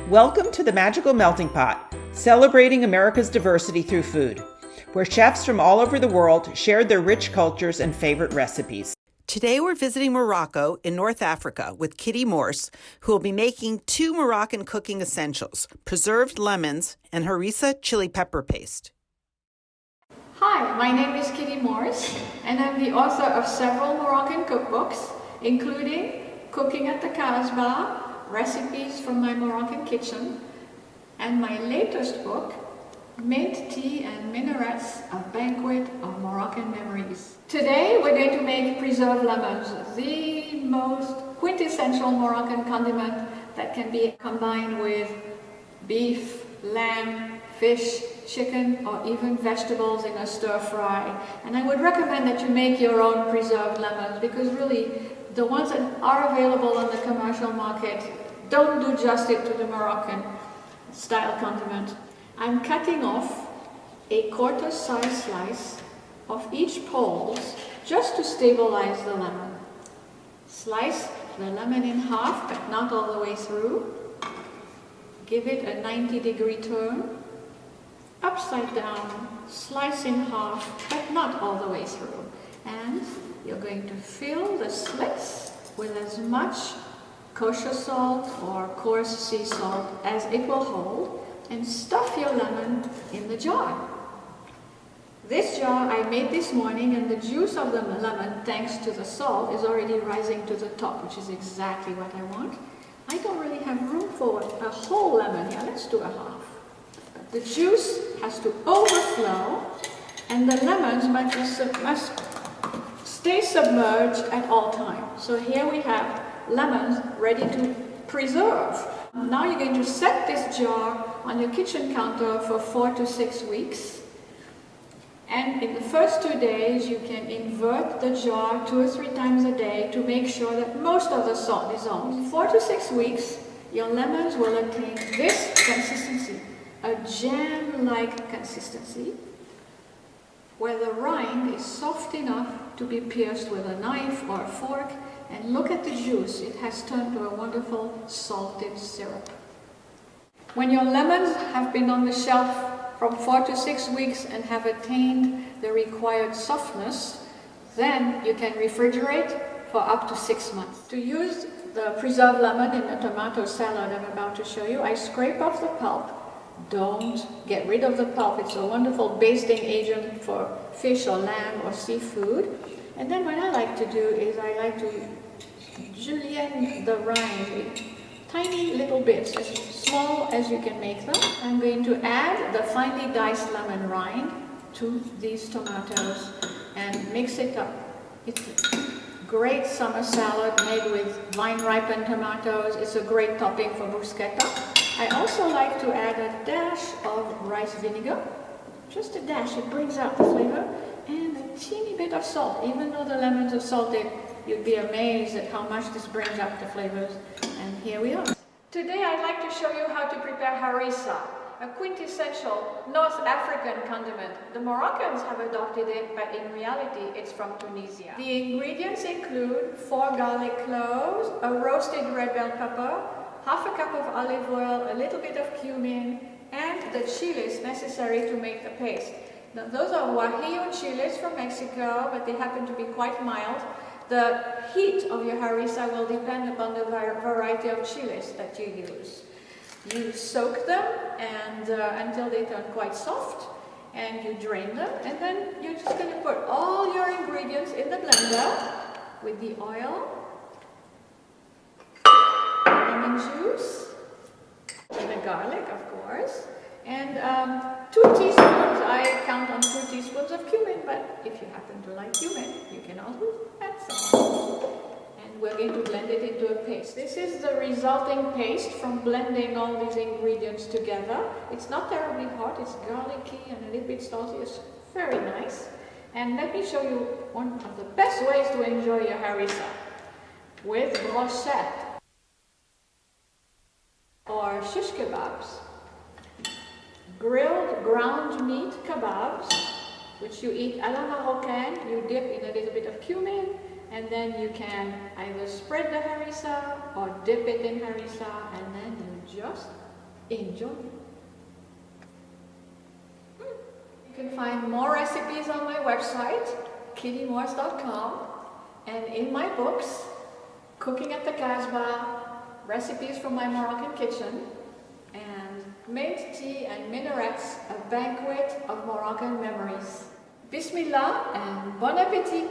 Welcome to the Magical Melting Pot, celebrating America's diversity through food, where chefs from all over the world shared their rich cultures and favorite recipes. Today we're visiting Morocco in North Africa with Kitty Morse, who will be making two Moroccan cooking essentials, preserved lemons and harissa chili pepper paste. Hi, my name is Kitty Morse, and I'm the author of several Moroccan cookbooks, including Cooking at the Casbah, Recipes from My Moroccan Kitchen, and my latest book, Mint Tea and Minarets, A Banquet of Moroccan Memories. Today we're going to make preserved lemons, the most quintessential Moroccan condiment that can be combined with beef, lamb, fish, chicken, or even vegetables in a stir fry. And I would recommend that you make your own preserved lemons, because really the ones that are available on the commercial market don't do justice to the Moroccan style condiment. I'm cutting off a quarter-size slice of each poles just to stabilize the lemon. Slice the lemon in half, but not all the way through. Give it a 90-degree turn. Upside down, slice in half, but not all the way through. And you're going to fill the slits with as much kosher salt or coarse sea salt as it will hold, and stuff your lemon in the jar. This jar I made this morning, and the juice of the lemon, thanks to the salt, is already rising to the top, which is exactly what I want. I don't really have room for a whole lemon here. Let's do a half. But the juice has to overflow, and the lemons must stay submerged at all times. So here we have lemons ready to preserve. Now you're going to set this jar on your kitchen counter for 4 to 6 weeks. And in the first 2 days, you can invert the jar 2 or 3 times a day to make sure that most of the salt dissolves. In 4 to 6 weeks, your lemons will attain this consistency, a jam-like consistency, where the rind is soft enough to be pierced with a knife or a fork. And look at the juice, it has turned to a wonderful salted syrup. When your lemons have been on the shelf from 4 to 6 weeks and have attained the required softness, then you can refrigerate for up to 6 months. To use the preserved lemon in the tomato salad I'm about to show you, I scrape off the pulp. Don't get rid of the pulp. It's a wonderful basting agent for fish or lamb or seafood. And then what I like to do is I like to julienne the rind in tiny little bits, as small as you can make them. I'm going to add the finely diced lemon rind to these tomatoes and mix it up. It's a great summer salad made with vine-ripened tomatoes. It's a great topping for bruschetta. I also like to add a dash of rice vinegar, just a dash. It brings out the flavor, and a teeny bit of salt. Even though the lemons are salted, you'd be amazed at how much this brings up the flavors. And here we are. Today I'd like to show you how to prepare harissa, a quintessential North African condiment. The Moroccans have adopted it, but in reality it's from Tunisia. The ingredients include 4 garlic cloves, a roasted red bell pepper, half a cup of olive oil, a little bit of cumin, and the chiles necessary to make the paste. Now, those are Guajillo chiles from Mexico, but they happen to be quite mild. The heat of your harissa will depend upon the variety of chiles that you use. You soak them until they turn quite soft, and you drain them, and then you're just going to put all your ingredients in the blender with the oil, lemon juice, and the garlic, of course, and 2 teaspoons. I count on 2 teaspoons of cumin, but if you happen to like cumin, you can also add some. And we're going to blend it into a paste. This is the resulting paste from blending all these ingredients together. It's not terribly hot, it's garlicky and a little bit salty. It's very nice. And let me show you one of the best ways to enjoy your harissa, with brochette or shish kebabs. Grilled ground meat kebabs, which you eat a la Moroccan. You dip in a little bit of cumin, and then you can either spread the harissa or dip it in harissa, and then you just Enjoy! You can find more recipes on my website, kittymorse.com, and in my books, Cooking at the Casbah, Recipes from My Moroccan Kitchen, and Mint Tea and Minarets, a banquet of Moroccan memories. Bismillah and bon appetit!